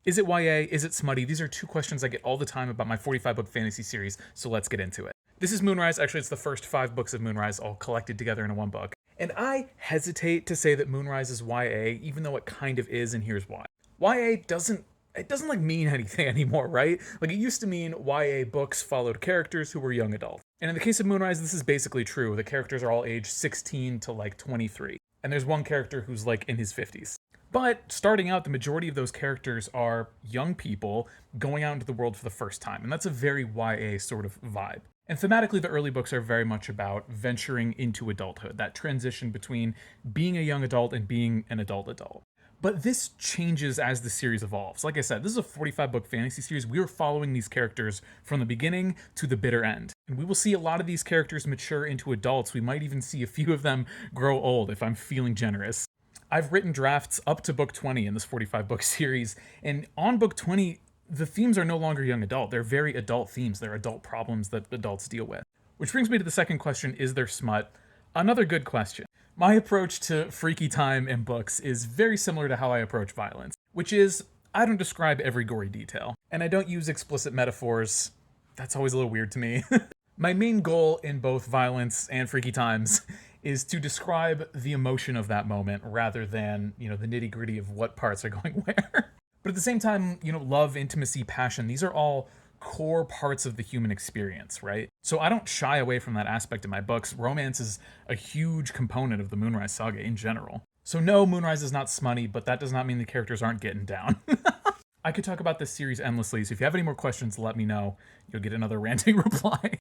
Is it YA? Is it smutty? These are two questions I get all the time about my 45 book fantasy series, so let's get into it. This is Moonrise. Actually, it's the first 5 books of Moonrise all collected together in one book. And I hesitate to say that Moonrise is YA, even though it kind of is, and here's why. YA doesn't like mean anything anymore, right? Like it used to mean YA books followed characters who were young adults. And in the case of Moonrise, this is basically true. The characters are all aged 16 to like 23. And there's one character who's like in his 50s. But starting out, the majority of those characters are young people going out into the world for the first time. And that's a very YA sort of vibe. And thematically, the early books are very much about venturing into adulthood, that transition between being a young adult and being an adult. But this changes as the series evolves. Like I said, this is a 45-book fantasy series. We are following these characters from the beginning to the bitter end. And we will see a lot of these characters mature into adults. We might even see a few of them grow old if I'm feeling generous. I've written drafts up to book 20 in this 45-book series, and on book 20, the themes are no longer young adult. They're very adult themes. They're adult problems that adults deal with. Which brings me to the second question, is there smut? Another good question. My approach to freaky time in books is very similar to how I approach violence, which is I don't describe every gory detail, and I don't use explicit metaphors. That's always a little weird to me. My main goal in both violence and freaky times is to describe the emotion of that moment rather than, the nitty-gritty of what parts are going where. But at the same time, love, intimacy, passion, these are all core parts of the human experience, right? So I don't shy away from that aspect in my books. Romance is a huge component of the Moonrise saga in general. So no, Moonrise is not smutty, but that does not mean the characters aren't getting down. I could talk about this series endlessly, so if you have any more questions, let me know. You'll get another ranting reply.